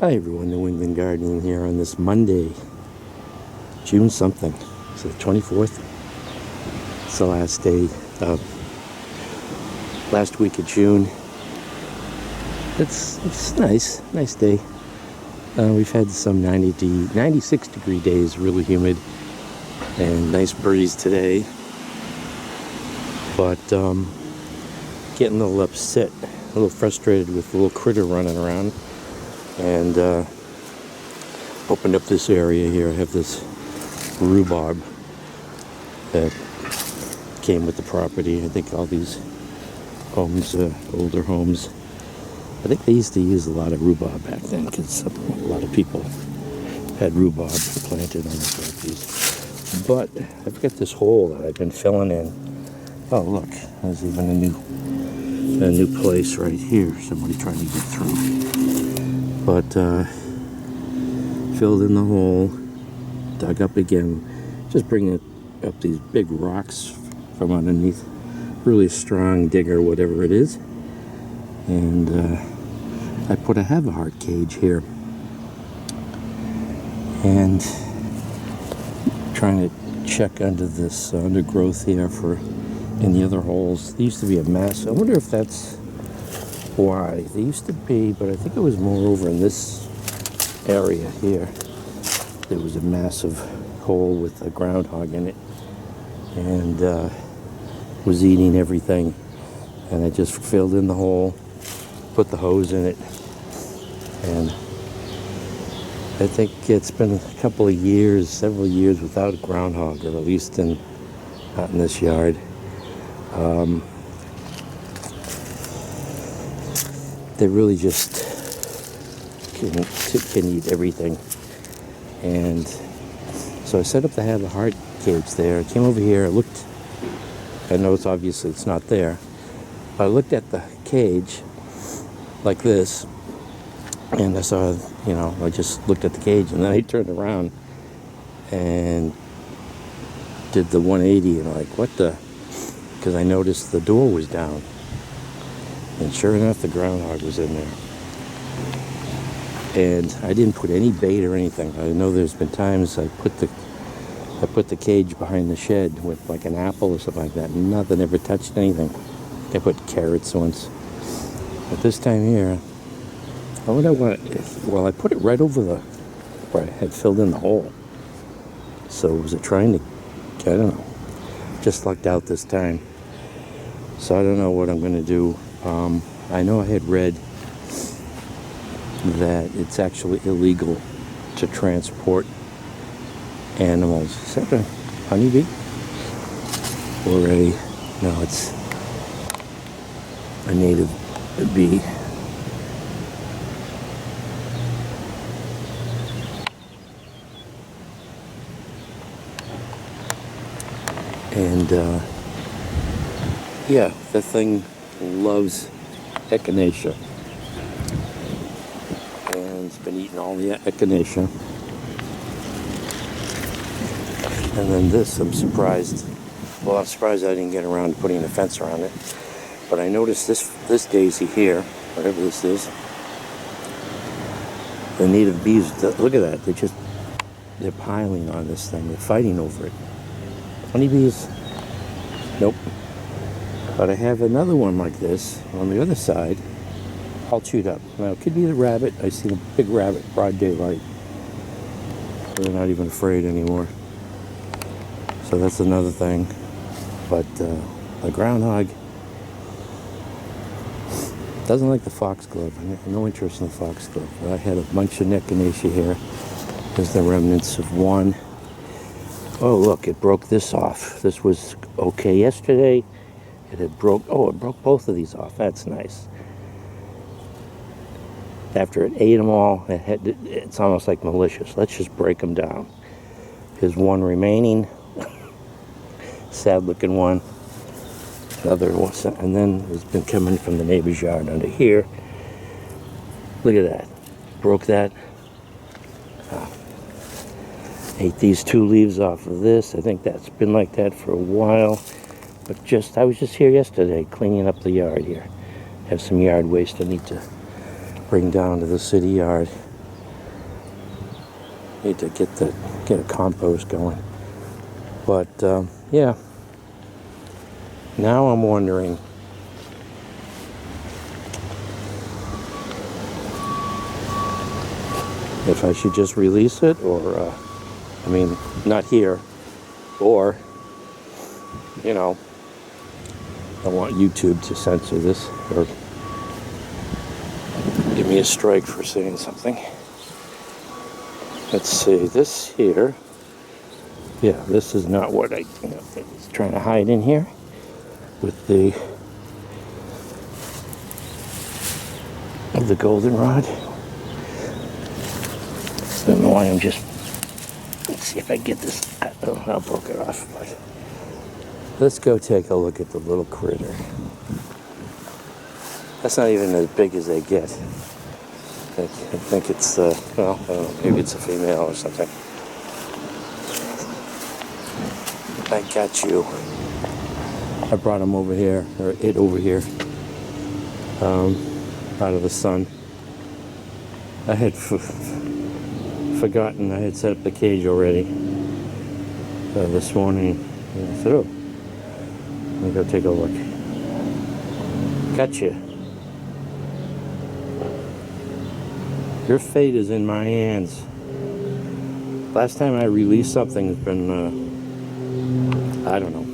Hi everyone, New England Gardening here on this Monday, June something. It's the 24th. It's the last day of last week of June. It's nice day. We've had some 96 degree days, really humid, and nice breeze today. But getting a little upset, a little frustrated with the little critter running around. And opened up this area here. I have this rhubarb that came with the property. I think all these homes, older homes, I think they used to use a lot of rhubarb back then because a lot of people had rhubarb planted on their properties. But I've got this hole that I've been filling in. Oh look, there's even a new place right here. Somebody trying to get through. But filled in the hole, dug up again, just bringing up these big rocks from underneath. Really strong digger, whatever it is. And I put a have-a-heart cage here. And trying to check under this undergrowth here for any other holes. There used to be a mess. I wonder if that's why. They used to be, but I think it was more over in this area here. There was a massive hole with a groundhog in it and was eating everything. And I just filled in the hole, put the hose in it, and I think it's been a couple of years, several years without a groundhog, or at least not in this yard. They really just can eat everything. And so I set up the have-a-heart cage there. I came over here, I looked. I know it's obviously it's not there. But I looked at the cage like this, and I saw, I just looked at the cage, and then I turned around and did the 180, and like, what the? Because I noticed the door was down. And sure enough, the groundhog was in there. And I didn't put any bait or anything. I know there's been times I put the cage behind the shed with like an apple or something like that. Nothing ever touched anything. I put carrots once. But this time here, I put it right over where I had filled in the hole. So was it trying to, I don't know. Just lucked out this time. So I don't know what I'm going to do. I know I had read that it's actually illegal to transport animals. Is that a honeybee? Or no, it's a native bee. And yeah, that thing loves echinacea, and it's been eating all the echinacea. And then this, I'm surprised. Well, I'm surprised I didn't get around to putting a fence around it. But I noticed this daisy here, whatever this is, the native bees. Look at that. They're piling on this thing. They're fighting over it. Honeybees? Nope. But I have another one like this on the other side, all chewed up. Now, it could be the rabbit. I see a big rabbit, broad daylight. They're not even afraid anymore. So that's another thing. But the groundhog doesn't like the foxglove. I have no interest in the foxglove. I had a bunch of echinacea here. There's the remnants of one. Oh, look, it broke this off. This was okay yesterday. It broke both of these off. That's nice. After it ate them all, it's almost like malicious. Let's just break them down. Here's one remaining. Sad looking one. Another one. And then it's been coming from the neighbor's yard under here. Look at that. Broke that. Ate these two leaves off of this. I think that's been like that for a while. But I was just here yesterday cleaning up the yard here. Have some yard waste I need to bring down to the city yard. Need to get a compost going. But yeah. Now I'm wondering if I should just release it, or I mean, not here, or you know, I want YouTube to censor this or give me a strike for saying something. Let's see, this here, yeah, this is not what I was trying to hide in here with the goldenrod. I don't know why I'm just, let's see if I get this, I broke it off, but let's go take a look at the little critter. That's not even as big as they get. I think it's, well, I don't know, maybe it's a female or something. I got you. I brought him over here, or it over here, out of the sun. I had forgotten I had set up the cage already this morning. And I said, oh, let me go take a look. Gotcha. Your fate is in my hands. Last time I released something has been, I don't know,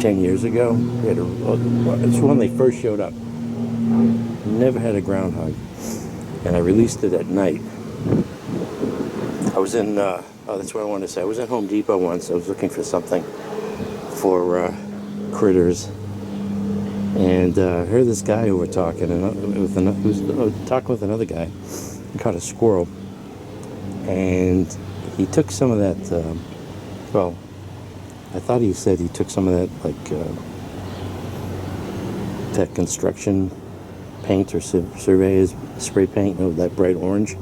10 years ago. It's when they first showed up. Never had a groundhog. And I released it at night. I was in, that's what I wanted to say. I was at Home Depot once. I was looking for something for critters. And I heard this guy who was talking with another guy. He caught a squirrel. And he took some of that, well, I thought he said he took some of that, like, that construction paint or surveyor's spray paint, you know, that bright orange.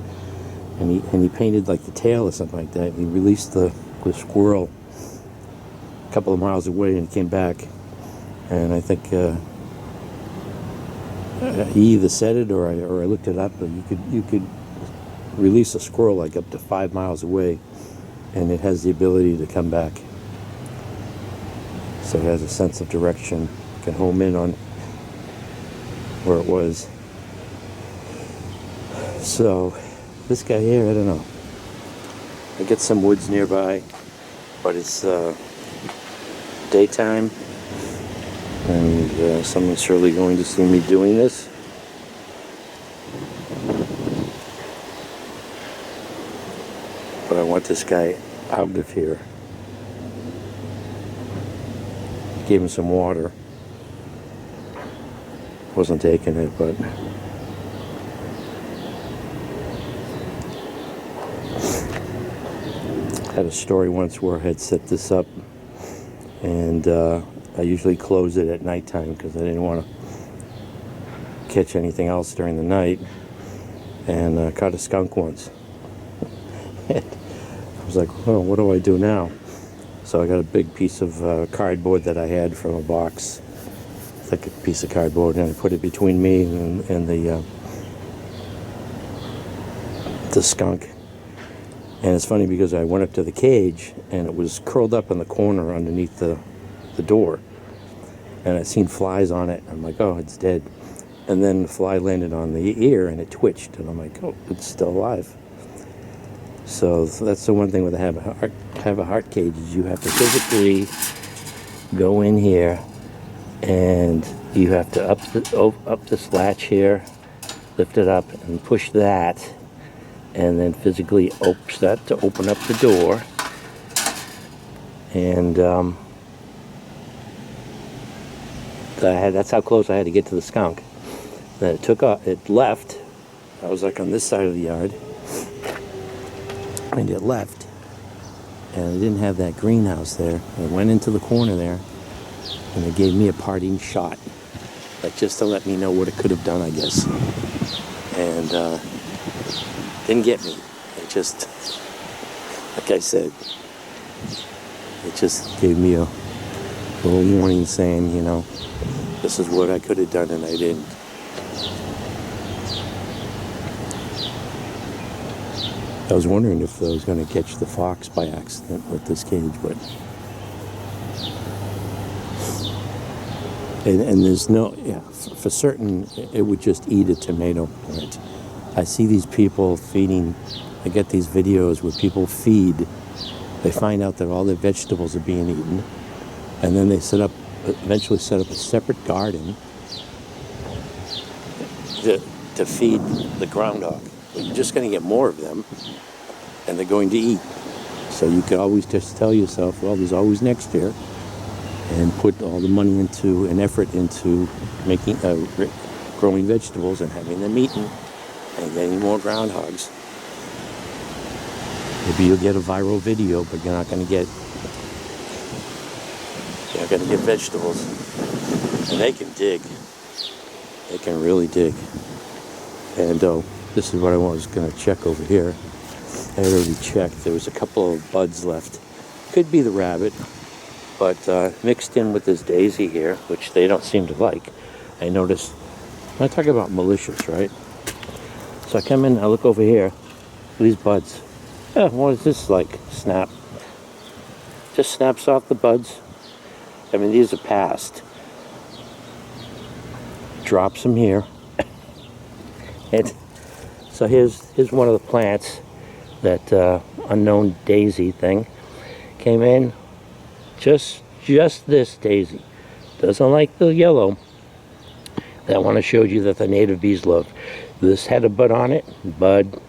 And he painted, like, the tail or something like that. He released the squirrel a couple of miles away and came back. And I think he either said it or I looked it up, but you could release a squirrel like up to 5 miles away, and it has the ability to come back. So it has a sense of direction. You can home in on where it was. So this guy here, I don't know. I get some woods nearby, but it's daytime. And someone's surely going to see me doing this. But I want this guy out of here. Gave him some water. Wasn't taking it, but had a story once where I had set this up, and I usually close it at nighttime because I didn't want to catch anything else during the night. And I caught a skunk once. I was like, well, what do I do now? So I got a big piece of cardboard that I had from a box, thick piece of cardboard, and I put it between me and the skunk. And it's funny because I went up to the cage and it was curled up in the corner underneath the door. And I seen flies on it. I'm like, oh, it's dead. And then the fly landed on the ear and it twitched. And I'm like, oh, it's still alive. So that's the one thing with have a heart cage is you have to physically go in here, and you have to up this latch here, lift it up, and push that, and then physically start to open up the door. And that's how close I had to get to the skunk. Then it took off. It left. I was like on this side of the yard. And it left, and it didn't have that greenhouse there. It went into the corner there, and it gave me a parting shot, like just to let me know what it could have done, I guess. And didn't get me. It just, like I said, it just gave me a little warning saying, you know, this is what I could have done and I didn't. I was wondering if I was going to catch the fox by accident with this cage, but... And there's no... Yeah, for certain, it would just eat a tomato plant. I see these people feeding... I get these videos where people feed. They find out that all their vegetables are being eaten. And then they eventually set up a separate garden to feed the groundhog. But you're just going to get more of them, and they're going to eat. So you could always just tell yourself, well, there's always next year, and put all the money into an effort into making growing vegetables and having them eaten and getting more groundhogs. Maybe you'll get a viral video, but you're not going to get vegetables. And they can dig. They can really dig. And this is what I was going to check over here. I had already checked. There was a couple of buds left. Could be the rabbit, but mixed in with this daisy here, which they don't seem to like. I noticed, I'm talking about malicious, right? So I come in, I look over here, these buds. What is this like? Snap. Just snaps off the buds. I mean, these are past. Drops them here. And so here's one of the plants that unknown daisy thing came in. Just this daisy. Doesn't like the yellow. That one I showed you that the native bees love. This had a bud on it. Bud.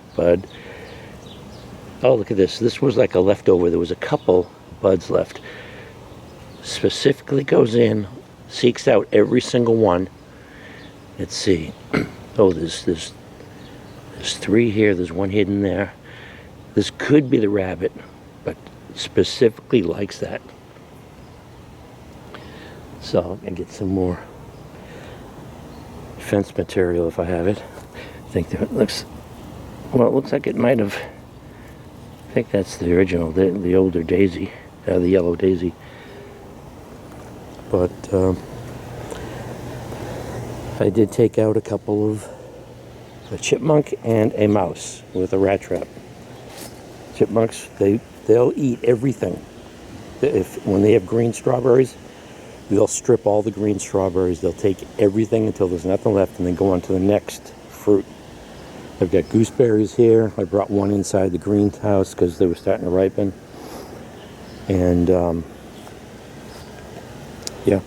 Oh, look at this. This was like a leftover. There was a couple buds left. Specifically goes in, seeks out every single one. Let's see. Oh, there's 3 here. There's one hidden there. This could be the rabbit, but specifically likes that. So I can get some more fence material if I have it. I think that looks, well, it looks like it might have, I think that's the original, the older daisy, the yellow daisy. But I did take out a couple of a chipmunk and a mouse with a rat trap. Chipmunks, they'll eat everything. When they have green strawberries, they'll strip all the green strawberries. They'll take everything until there's nothing left, and then go on to the next fruit. I've got gooseberries here. I brought one inside the greenhouse because they were starting to ripen. And yeah,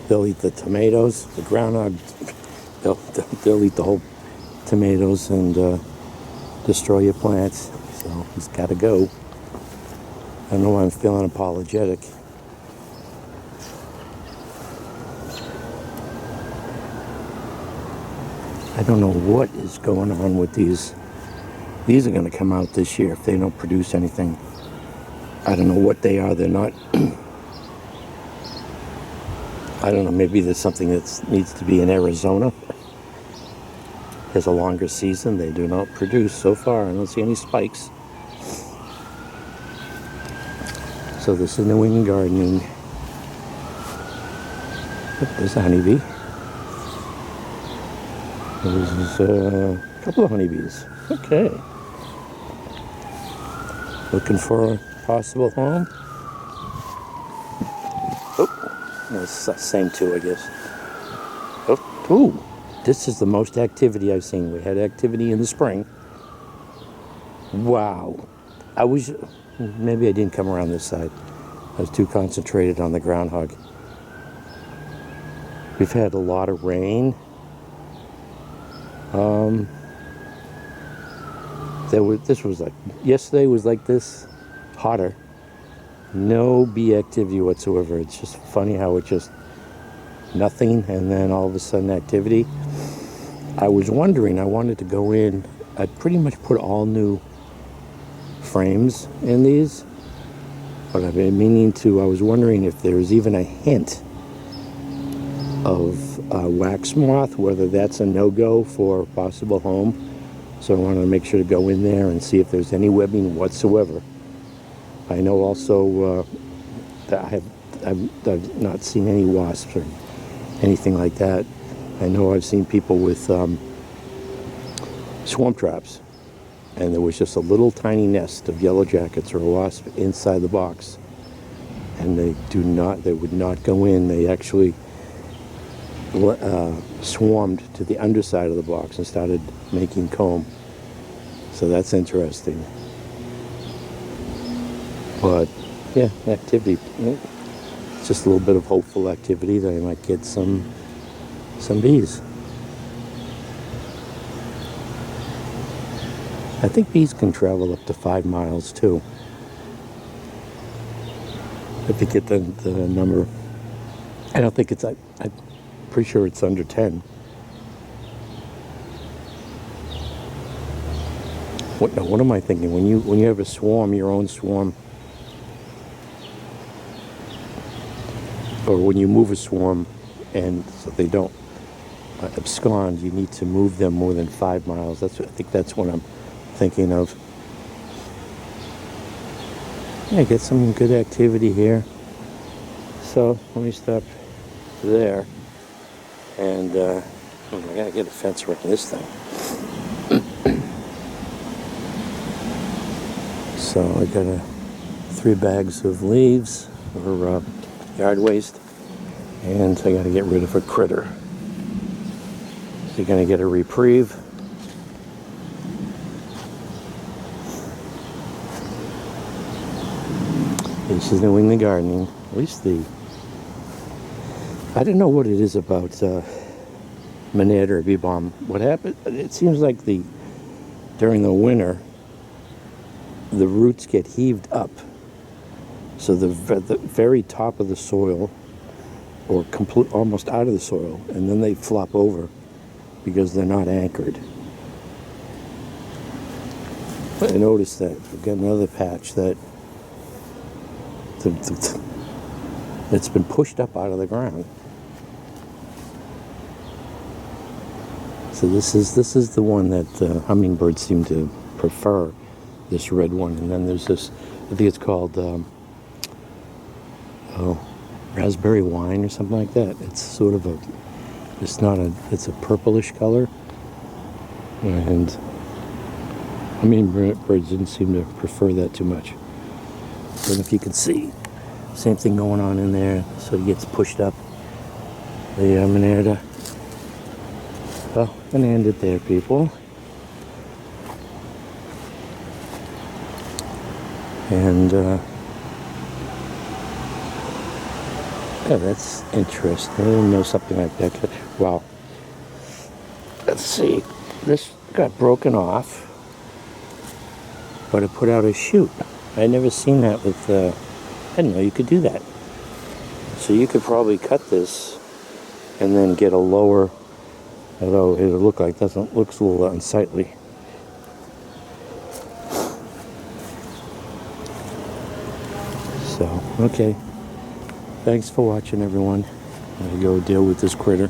they'll eat the tomatoes. The groundhog, they'll eat the whole tomatoes and destroy your plants. So he's got to go. I don't know why I'm feeling apologetic. I don't know what is going on with these. These are going to come out this year if they don't produce anything. I don't know what they are. They're not. I don't know. Maybe there's something that needs to be in Arizona. There's a longer season. They do not produce so far. I don't see any spikes. So this is New England gardening. Oh, there's a honeybee. There's a couple of honeybees. Okay. Looking for a possible home. Oh, it's the same two, I guess. Oh, ooh, this is the most activity I've seen. We had activity in the spring. Wow. Maybe I didn't come around this side. I was too concentrated on the groundhog. We've had a lot of rain. This was like, yesterday was like this, hotter. No bee activity whatsoever. It's just funny how it just, nothing, and then all of a sudden activity. I was wondering, I wanted to go in, I pretty much put all new frames in these, but I've been meaning to, I was wondering if there's even a hint of wax moth, whether that's a no-go for a possible home. So I wanted to make sure to go in there and see if there's any webbing whatsoever. I know also that I've not seen any wasps or anything like that. I know I've seen people with swarm traps, and there was just a little tiny nest of yellow jackets or a wasp inside the box. And they would not go in. They actually swarmed to the underside of the box and started making comb. So that's interesting. But yeah, activity. It's just a little bit of hopeful activity that I might get some bees. I think bees can travel up to 5 miles too. If you get the number, I don't think I'm pretty sure it's under 10. What am I thinking? When you have a swarm, your own swarm, or when you move a swarm, and so they don't abscond, you need to move them more than 5 miles. I think that's what I'm thinking of. Yeah, get some good activity here. So let me stop there, and I gotta get a fence around this thing. So I got 3 bags of leaves or yard waste, and I gotta get rid of a critter. So you're gonna get a reprieve. This is New England Gardening. At least I don't know what it is about Monarda or bee balm. What happened? It seems like during the winter, the roots get heaved up. So the very top of the soil, or almost out of the soil, and then they flop over because they're not anchored. But I noticed that I've got another patch that it's been pushed up out of the ground. So this is the one that hummingbirds seem to prefer, this red one. And then there's this, I think it's called raspberry wine or something like that. It's sort of it's a purplish color. And hummingbirds didn't seem to prefer that too much. I don't know if you can see, same thing going on in there. So it gets pushed up, the Monarda. Well, I'm going to end it there, people. And, yeah, that's interesting. I didn't know something like that. Wow. Let's see. This got broken off, but it put out a shoot. I'd never seen that with, I didn't know you could do that. So you could probably cut this and then get a lower, although it'll looks a little unsightly. So, okay. Thanks for watching, everyone. I'm gonna go deal with this critter.